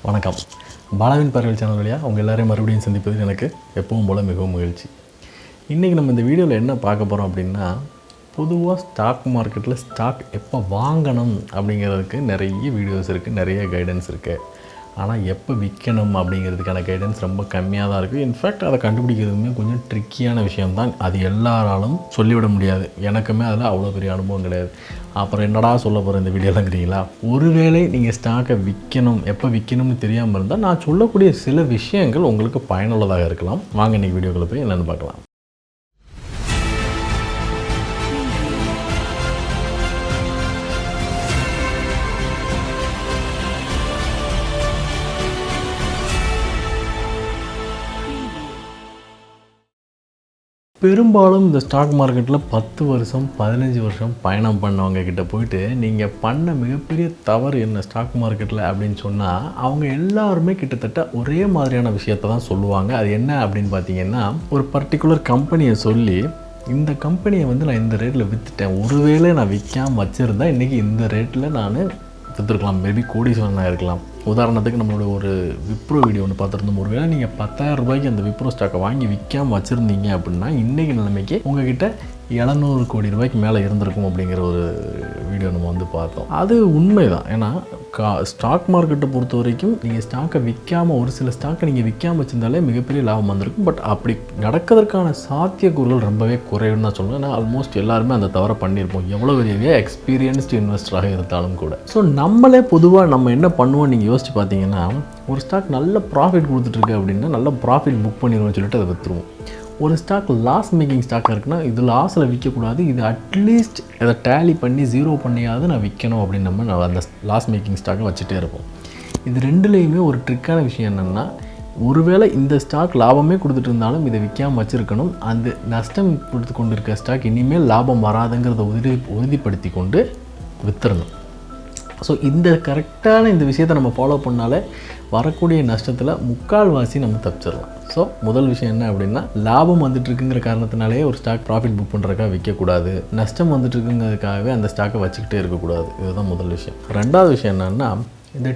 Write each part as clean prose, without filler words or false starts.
வணக்கம். பாலாவின் பார்வையில் சேனல் வழியாக உங்கள் எல்லோரையும் மறுபடியும் சந்திப்பதில் எனக்கு எப்பவும் போல் மிகவும் மகிழ்ச்சி. இன்றைக்கி நம்ம இந்த வீடியோவில் என்ன பார்க்க போகிறோம் அப்படின்னா, பொதுவாக ஸ்டாக் மார்க்கெட்டில் ஸ்டாக் எப்போ வாங்கணும் அப்படிங்கிறதுக்கு நிறைய வீடியோஸ் இருக்குது, நிறைய கைடன்ஸ் இருக்குது. ஆனால் எப்போ விற்கணும் அப்படிங்கிறதுக்கான கைடன்ஸ் ரொம்ப கம்மியாக தான் இருக்குது. இன்ஃபேக்ட் அதை கண்டுபிடிக்கிறதுமே கொஞ்சம் ட்ரிக்கியான விஷயம்தான். அது எல்லாராலும் சொல்லிவிட முடியாது. எனக்குமே அதில் அவ்வளோ பெரிய அனுபவம் கிடையாது. அப்புறம் என்னடா சொல்ல போகிற இந்த வீடியோலாங்கிறீங்களா? ஒருவேளை நீங்கள் ஸ்டாக்கை விற்கணும், எப்போ விற்கணும்னு தெரியாமல் இருந்தால் நான் சொல்லக்கூடிய சில விஷயங்கள் உங்களுக்கு பயனுள்ளதாக இருக்கலாம். வாங்க இன்றைக்கி வீடியோக்குள்ளே போய் என்னென்னு பார்க்கலாம். பெரும்பாலும் இந்த ஸ்டாக் மார்க்கெட்டில் 10 வருஷம் 15 வருஷம் பயணம் பண்ணவங்க கிட்ட போயிட்டு நீங்கள் பண்ண மிகப்பெரிய தவறு என்ன ஸ்டாக் மார்க்கெட்டில் அப்படின்னு சொன்னால், அவங்க எல்லாருமே கிட்டத்தட்ட ஒரே மாதிரியான விஷயத்தை தான் சொல்லுவாங்க. அது என்ன அப்படின்னு பார்த்தீங்கன்னா, ஒரு பர்டிகுலர் கம்பெனியை சொல்லி, இந்த கம்பெனியை நான் இந்த ரேட்டில் விற்றுட்டேன், ஒருவேளை நான் விற்காமல் வச்சுருந்தா இன்றைக்கி இந்த ரேட்டில் நான் விற்றுருக்கலாம், மேபி கோடீஸ்வரனாக இருக்கலாம். உதாரணத்துக்கு நம்மளோட ஒரு விப்ரோ வீடியோ ஒன்று பார்த்துருந்தோம். ஒருவேளை நீங்கள் 10,000 ரூபாய்க்கு அந்த விப்ரோ ஸ்டாக்கை வாங்கி விற்காமல் வச்சுருந்தீங்க அப்படின்னா இன்றைக்கி நிலைமைக்கு உங்ககிட்ட 700 கோடி ரூபாய்க்கு மேலே இருந்திருக்கும் அப்படிங்கிற ஒரு வீடியோ நம்ம பார்த்தோம். அது உண்மை தான். ஏன்னா ஸ்டாக் மார்க்கெட்டை பொறுத்த வரைக்கும் நீங்கள் ஸ்டாக்கை விற்காமல், ஒரு சில ஸ்டாக்கை நீங்கள் விற்காமல் வச்சுருந்தாலே மிகப்பெரிய லாபம் வந்திருக்கும். பட் அப்படி நடக்கிறதுக்கான சாத்தியக்கூறுகள் ரொம்பவே குறைவுன்னு தான் சொல்லுவேன். ஏன்னா ஆல்மோஸ்ட் எல்லாருமே அந்த தவறை பண்ணியிருப்போம், எவ்வளோ பெரிய எக்ஸ்பீரியன்ஸ்டு இன்வெஸ்டராக இருந்தாலும் கூட. ஸோ நம்மளே பொதுவாக நம்ம என்ன பண்ணுவோம் நீங்கள் யோசிச்சு பார்த்தீங்கன்னா, ஒரு ஸ்டாக் நல்ல ப்ராஃபிட் கொடுத்துட்ருக்கு அப்படின்னா நல்ல ப்ராஃபிட் புக் பண்ணிடுவோம்னு சொல்லிட்டு அதை விற்றுருவோம். ஒரு ஸ்டாக் லாஸ் மேக்கிங் ஸ்டாக்காக இருக்குன்னா இது லாஸில் விற்கக்கூடாது, இது அட்லீஸ்ட் அதை டேலி பண்ணி 0 பண்ணியாவது நான் விற்கணும் அப்படின்னு நம்ம அந்த லாஸ் மேக்கிங் ஸ்டாக்கை வச்சுட்டே இருப்போம். இது ரெண்டுலேயுமே ஒரு ட்ரிக்கான விஷயம் என்னென்னா, ஒருவேளை இந்த ஸ்டாக் லாபமே கொடுத்துட்டு இருந்தாலும் இதை விற்காமல் வச்சுருக்கணும். அந்த நஷ்டம் கொடுத்து கொண்டு இருக்க ஸ்டாக் இனிமேல் லாபம் வராதுங்கிறத உறுதிப்படுத்தி கொண்டு விற்றுறணும். ஸோ இந்த கரெக்டான இந்த விஷயத்தை நம்ம ஃபாலோ பண்ணாலே வரக்கூடிய நஷ்டத்தில் முக்கால்வாசி நம்ம தப்பிச்சிடலாம். ஸோ முதல் விஷயம் என்ன அப்படின்னா, லாபம் வந்துட்டுருக்குங்கிற காரணத்தினாலே ஒரு ஸ்டாக் ப்ராஃபிட் புக் பண்ணுறதுக்காக விற்கக்கூடாது, நஷ்டம் வந்துட்டுருக்குங்கிறதுக்காகவே அந்த ஸ்டாக்கை வச்சுக்கிட்டே இருக்கக்கூடாது. இதுதான் முதல் விஷயம். ரெண்டாவது விஷயம் என்னென்னா, இந்த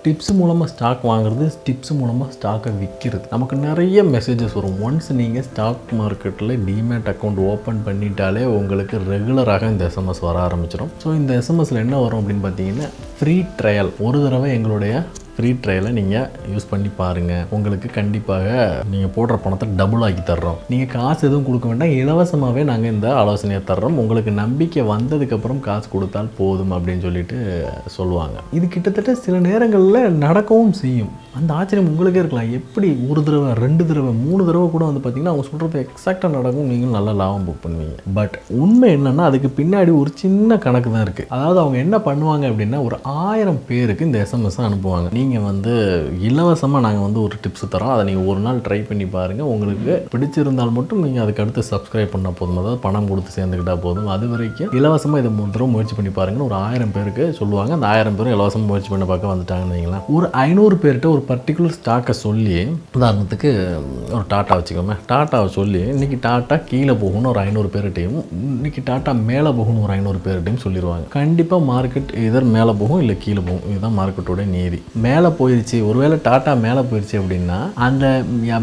டிப்ஸ் மூலமாக ஸ்டாக் வாங்குறது, டிப்ஸ் மூலமாக ஸ்டாக்கை விற்கிறது. நமக்கு நிறைய மெசேஜஸ் வரும். ஒன்ஸ் நீங்கள் ஸ்டாக் மார்க்கெட்டில் டிமேட் அக்கௌண்ட் ஓப்பன் பண்ணிட்டாலே உங்களுக்கு ரெகுலராக இந்த எஸ்எம்எஸ் வர ஆரம்பிச்சிடும். ஸோ இந்த எஸ்எம்எஸில் என்ன வரும் அப்படின்னு பார்த்தீங்கன்னா, ஃப்ரீ ட்ரையல், ஒரு தடவை எங்களுடைய ஃப்ரீ ட்ரையலை நீங்கள் யூஸ் பண்ணி பாருங்கள், உங்களுக்கு கண்டிப்பாக நீங்கள் போடுற பணத்தை டபுள் ஆக்கி தர்றோம், நீங்கள் காசு எதுவும் கொடுக்க வேண்டாம், இலவசமாகவே நாங்கள் இந்த ஆலோசனையை தர்றோம், உங்களுக்கு நம்பிக்கை வந்ததுக்கப்புறம் காசு கொடுத்தால் போதும் அப்படின்னு சொல்லிட்டு சொல்லுவாங்க. இது கிட்டத்தட்ட சில நேரங்களில் நடக்கவும் செய்யும். அந்த ஆச்சரியம் உங்களுக்கே இருக்கலாம், எப்படி ஒரு தடவை 2 தடவை 3 தடவை கூட பார்த்திங்கன்னா அவங்க சொல்கிறது எக்ஸாக்டாக நடக்கும், நீங்களும் நல்ல லாபம் புக் பண்ணுவீங்க. பட் உண்மை என்னென்னா, அதுக்கு பின்னாடி ஒரு சின்ன கணக்கு தான் இருக்குது. அதாவது அவங்க என்ன பண்ணுவாங்க அப்படின்னா, ஒரு 1000 பேருக்கு இந்த எஸ்எம்எஸ் அனுப்புவாங்க. நீங்கள் இலவசமாக நாங்கள் ஒரு டிப்ஸ் தரோம், அதை நீங்கள் ஒரு நாள் ட்ரை பண்ணி பாருங்கள், உங்களுக்கு பிடிச்சிருந்தால் மட்டும் நீங்கள் அதுக்கு அடுத்து சப்ஸ்கிரைப் பண்ணால் போதும், அதாவது பணம் கொடுத்து சேர்ந்துக்கிட்டால் போதும், அது வரைக்கும் இலவசமாக இதை 3 தடவை முயற்சி பண்ணி பாருங்கன்னு ஒரு 1000 பேருக்கு சொல்லுவாங்க. அந்த 1000 பேரும் இலவசமாக முயற்சி பண்ண பார்க்க வந்துட்டாங்கன்னு வைங்களேன். ஒரு 500 பேர்கிட்ட ஒரு பர்டிகுலர் ஸ்டாக்கை சொல்லி, உதாரணத்துக்கு ஒரு டாட்டா வச்சுக்கோமே, டாட்டாவை சொல்லி இன்றைக்கி டாட்டா கீழே போகணும்னு ஒரு 500 பேர்கிட்டையும், இன்றைக்கி டாட்டா மேலே போகணும் ஒரு 500 பேர்கிட்டையும் சொல்லிடுவாங்க. கண்டிப்பாக மார்க்கெட் இதர் மேலே போகும் இல்லை கீழே போகும். இதுதான் மார்க்கெட்டோட நீதி. மேலே போயிடுச்சு, ஒருவேளை டாட்டா மேலே போயிடுச்சு அப்படின்னா அந்த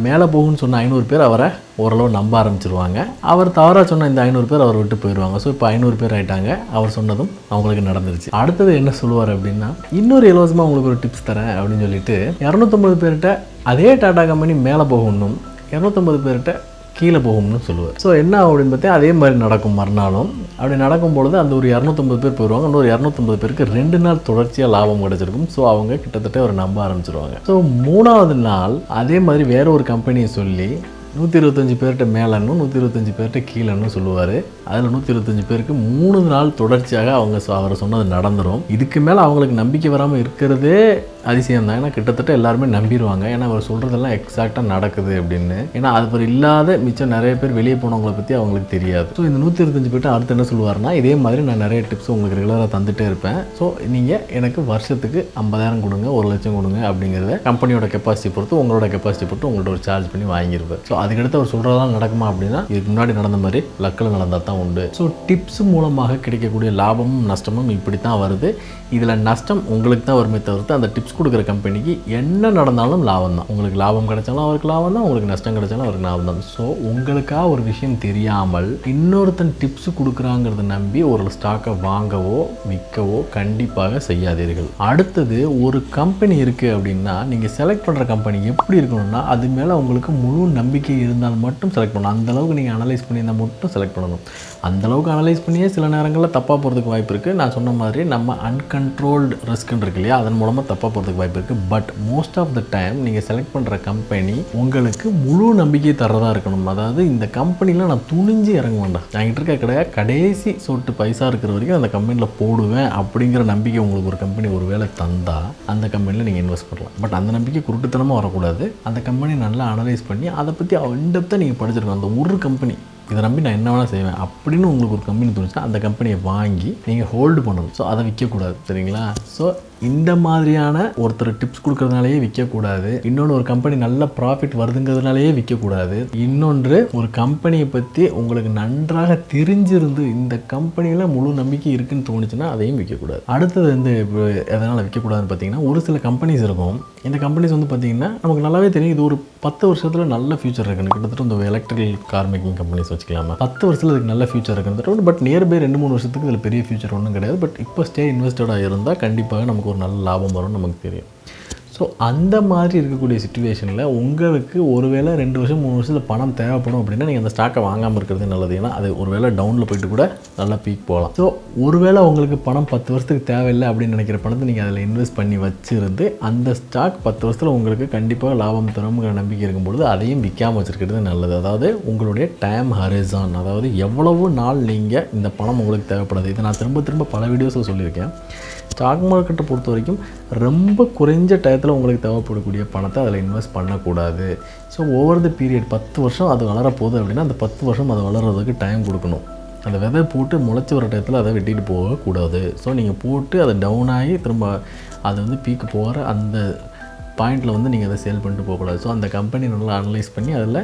மேலே போகும்னு சொன்ன 500 பேர் அவரை ஓரளவு நம்ப ஆரம்பிச்சிருவாங்க. அவர் தவறாக சொன்ன இந்த 500 பேர் அவரை விட்டு போயிடுவாங்க. ஸோ இப்போ 500 பேர் ஆகிட்டாங்க, அவர் சொன்னதும் அவங்களுக்கு நடந்துருச்சு. அடுத்தது என்ன சொல்லுவார் அப்படின்னா, இன்னொரு இலவசமாக உங்களுக்கு ஒரு டிப்ஸ் தரேன் அப்படின்னு சொல்லிட்டு 250 பேர்கிட்ட அதே டாட்டா கம்பெனி மேலே போகணும், 250 பேர்கிட்ட கீழே போகும்னு சொல்லுவார். ஸோ என்ன அப்படின்னு பார்த்தா அதே மாதிரி நடக்கும். மறுநாளும் அப்படி நடக்கும்பொழுது அந்த ஒரு 250 பேர் போயிடுவாங்க, இன்னொரு 250 பேருக்கு 2 நாள் தொடர்ச்சியாக லாபம் கிடச்சிருக்கும். ஸோ அவங்க கிட்டத்தட்ட ஒரு நம்ப ஆரம்பிச்சிருவாங்க. ஸோ 3ஆவது நாள் அதே மாதிரி வேற ஒரு கம்பெனியை சொல்லி 125 பேர்கிட்ட மேலேன்னு 125 பேர்கிட்ட கீழேன்னு சொல்லுவார். அதில் 125 பேருக்கு 3 நாள் தொடர்ச்சியாக அவரை சொன்னது நடந்துடும். இதுக்கு மேலே அவங்களுக்கு நம்பிக்கை வராமல் இருக்கிறதே அதிசயம் தான். ஏன்னா கிட்டத்தட்ட எல்லாருமே நம்பிடுவாங்க, ஏன்னா அவர் சொல்கிறதெல்லாம் எக்ஸாக்டாக நடக்குது அப்படின்னு. ஏன்னா அது இல்லாத மிச்சம் நிறைய பேர் வெளியே போனவங்களை பற்றி அவங்களுக்கு தெரியாது. ஸோ இந்த 125 பேர்ட்டு அடுத்து என்ன சொல்லுவார்னா, இதே மாதிரி நான் நிறைய டிப்ஸ் உங்களுக்கு ரெகுலராக தந்துகிட்டே இருப்பேன், ஸோ நீங்கள் எனக்கு வருஷத்துக்கு 50,000 கொடுங்க, 1 லட்சம் கொடுங்க அப்படிங்கிறத கம்பெனியோட கெப்பாசிட்டி பொறுத்து உங்களோட கெப்பாசிட்டி பொறுத்து உங்கள்கிட்ட ஒரு சார்ஜ் பண்ணி வாங்கியிருப்பார். ஸோ அதுக்கடுத்து அவர் சொல்கிறதெல்லாம் நடக்குமா அப்படின்னா, இதுக்கு முன்னாடி நடந்த மாதிரி லக்கில் நடந்தால் தான் உண்டு. ஸோ டிப்ஸ் மூலமாக கிடைக்கக்கூடிய லாபமும் நஷ்டமும் இப்படி தான் வருது. இதில் நஷ்டம் உங்களுக்கு தான் வருமே தவிர்த்து அந்த டிப்ஸ் டிப்ஸ் கொடுக்குற கம்பெனிக்கு என்ன நடந்தாலும் லாபம் தான். உங்களுக்கு லாபம் கிடைச்சாலும் அவருக்கு லாபம் தான், உங்களுக்கு நஷ்டம் கிடைச்சாலும் அவருக்கு லாபம் தான். ஸோ உங்களுக்காக ஒரு விஷயம் தெரியாமல் இன்னொருத்தன் டிப்ஸ் கொடுக்குறாங்கிறத நம்பி ஒரு ஸ்டாக்கை வாங்கவோ விற்கவோ கண்டிப்பாக செய்யாதீர்கள். அடுத்தது, ஒரு கம்பெனி இருக்குது அப்படின்னா நீங்கள் செலக்ட் பண்ணுற கம்பெனி எப்படி இருக்கணும்னா அது மேலே உங்களுக்கு முழு நம்பிக்கை இருந்தால் மட்டும் செலக்ட் பண்ணணும். அந்தளவுக்கு நீங்கள் அனலைஸ் பண்ணியிருந்தால் மட்டும் செலக்ட் பண்ணணும். அந்தளவுக்கு அனலைஸ் பண்ணியே சில நேரங்களில் தப்பாக போகிறதுக்கு வாய்ப்பு இருக்குது. நான் சொன்ன மாதிரி நம்ம அன்கண்ட்ரோல்டு ரிஸ்க்குன்னு இருக்கு இல்லையா, அதன் மூலமாக தப்பாக போகிறதுக்கு வாய்ப்பு இருக்குது. But most of the time நீங்கள் செலக்ட் பண்ணுற கம்பெனி உங்களுக்கு முழு நம்பிக்கை தரதா இருக்கணும். அதாவது இந்த கம்பெனியில் நான் துணிஞ்சு இறங்க வேண்டாம், என்கிட்ட இருக்க கடைசி சொட்டு பைசா இருக்கிற வரைக்கும் அந்த கம்பெனியில் போடுவேன் அப்படிங்கிற நம்பிக்கை உங்களுக்கு ஒரு கம்பெனி ஒரு வேளை தந்தால் அந்த கம்பெனியில் நீங்கள் இன்வெஸ்ட் பண்ணலாம். பட் அந்த நம்பிக்கை குருட்டுத்தனமாக வரக்கூடாது. அந்த கம்பெனி நல்லா அனலைஸ் பண்ணி அதை பற்றி இன்டெப்த்தாக நீங்கள் படிச்சிருக்கணும். அந்த ஒரு கம்பெனி இதை நம்பி நான் என்ன வேணால் செய்வேன் அப்படின்னு உங்களுக்கு ஒரு கம்பெனி தோணுச்சுன்னா அந்த கம்பெனியை வாங்கி நீங்கள் ஹோல்டு பண்ணணும். ஸோ அதை விற்கக்கூடாது. சரிங்களா? ஸோ இந்த மாதிரியான ஒருத்தர் டிப்ஸ் கொடுக்கறதுனாலேயே விற்கக்கூடாது. இன்னொன்று, ஒரு கம்பெனி நல்ல ப்ராஃபிட் வருதுங்கிறதுனாலேயே விற்கக்கூடாது. இன்னொன்று, ஒரு கம்பெனியை பற்றி உங்களுக்கு நன்றாக தெரிஞ்சிருந்து இந்த கம்பெனியில் முழு நம்பிக்கை இருக்குன்னு தோணுச்சுன்னா அதையும் விற்கக்கூடாது. அடுத்தது வந்து எதனால் விற்கக்கூடாதுன்னு பார்த்தீங்கன்னா, ஒரு சில கம்பெனிஸ் இருக்கும். இந்த கம்பெனிஸ் வந்து பார்த்திங்கன்னா நமக்கு நல்லாவே தெரியும் இது ஒரு 10 வருஷத்தில் நல்ல ஃபியூச்சர் இருக்குன்னு. கிட்டத்தட்ட இந்த எலக்ட்ரிக்கல் கார் மேக்கிங் கம்பெனிஸ் வச்சுக்கலாமா, 10 வருஷத்தில் இதுக்கு நல்ல ஃபியூச்சர் இருக்குன்னு. பட் நியர்பை 2-3 வருஷத்துக்கு இதில் பெரிய ஃபியூச்சர் ஒன்றும் கிடையாது. பட் இப்போ ஸ்டே இன்வெஸ்டடாக இருந்தால் கண்டிப்பாக நமக்கு ஒரு நல்ல லாபம் வரும்னு நமக்கு தெரியும். ஸோ அந்த மாதிரி இருக்கக்கூடிய சிச்சுவேஷனில் உங்களுக்கு ஒருவேளை 2 வருஷம் 3 வருஷத்தில் பணம் தேவைப்படும் அப்படின்னா நீங்கள் அந்த ஸ்டாக்கை வாங்காமல் இருக்கிறது நல்லது. ஏன்னா அது ஒருவேளை டவுனில் போயிட்டு கூட நல்லா பீக் போகலாம். ஸோ ஒருவேளை உங்களுக்கு பணம் 10 வருஷத்துக்கு தேவையில்லை அப்படின்னு நினைக்கிற பணத்தை நீங்கள் அதில் இன்வெஸ்ட் பண்ணி வச்சுருந்து அந்த ஸ்டாக் 10 வருஷத்தில் உங்களுக்கு கண்டிப்பாக லாபம் தரும்ங்கிற நம்பிக்கை இருக்கும்பொழுது அதையும் விற்காமல் வச்சுருக்கிறது நல்லது. அதாவது உங்களுடைய டைம் ஹரிசான், அதாவது எவ்வளவு நாள் நீங்கள் இந்த பணம் உங்களுக்கு தேவைப்படுது. இதை நான் திரும்ப பல வீடியோஸில் சொல்லியிருக்கேன். ஸ்டாக் மார்க்கெட்டை பொறுத்த வரைக்கும் ரொம்ப குறைஞ்ச டயத்தில் உங்களுக்கு தேவைப்படக்கூடிய பணத்தை அதில் இன்வெஸ்ட் பண்ணக்கூடாது. ஸோ ஓவர் த பீரியட் 10 வருஷம் அது வளரப்போகுது அப்படின்னா அந்த 10 வருஷம் அது வளர்கிறதுக்கு டைம் கொடுக்கணும். அந்த விதை போட்டு முளைச்சி வர டயத்தில் அதை வெட்டிட்டு போகக்கூடாது. ஸோ நீங்கள் போட்டு அதை டவுன் ஆகி திரும்ப அது வந்து பீக்கு போகிற அந்த பாயிண்டில் வந்து நீங்கள் அதை சேல் பண்ணிட்டு போகக்கூடாது. ஸோ அந்த கம்பெனி நல்லா அனலைஸ் பண்ணி அதில்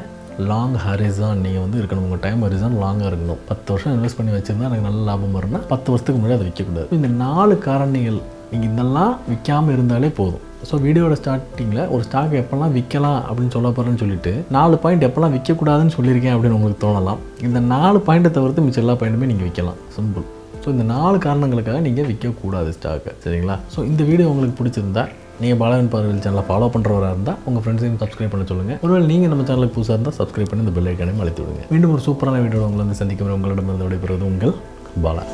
லாங் ஹரிசான் நீங்கள் வந்து இருக்கணும். உங்கள் டைம் ஹரிசான் லாங்காக இருக்கணும். 10 வருஷம் இன்வெஸ்ட் பண்ணி வச்சுருந்தா எனக்கு நல்ல லாபம் வரும்னா 10 வருஷத்துக்கு முன்னாடி அதை விற்கக்கூடாது. இந்த 4 காரணிகள் நீங்கள் இதெல்லாம் விற்காமல் இருந்தாலே போதும். ஸோ வீடியோட ஸ்டார்டிங்கில் ஒரு ஸ்டாக் எப்போல்லாம் விற்கலாம் அப்படின்னு சொல்ல போகிறேன்னு சொல்லிட்டு 4 பாயிண்ட் எப்போல்லாம் விற்கக்கூடாதுன்னு சொல்லியிருக்கேன் அப்படின்னு உங்களுக்கு தோணலாம். இந்த 4 பாயிண்ட்டை தவிர்த்து மிச்சம் எல்லா பாயிண்ட்டுமே நீங்கள் விற்கலாம். சிம்பிள். ஸோ இந்த 4 காரணங்களுக்காக நீங்கள் விற்கக்கூடாது ஸ்டாக்கை. சரிங்களா? ஸோ இந்த வீடியோ உங்களுக்கு பிடிச்சிருந்தா நீங்கள் பாலாவின் பார்வையில் சேனலை ஃபாலோ பண்ணுறவராக இருந்தால் உங்கள் ஃப்ரெண்ட்ஸையும் சப்ஸ்கிரைப் பண்ண சொல்லுங்கள். ஒருவேளை நீங்கள் நம்ம சேனலுக்கு புதுசாக இருந்தால் சப்ஸ்கிரைப் பண்ணி இந்த பெல் ஐக்கானையும் அழுத்தி விடுங்க. மீண்டும் ஒரு சூப்பரான வீடியோ உங்களை வந்து சந்திக்கும் உங்களிடமிருந்து விடைபெறுவது உங்கள் பாலா.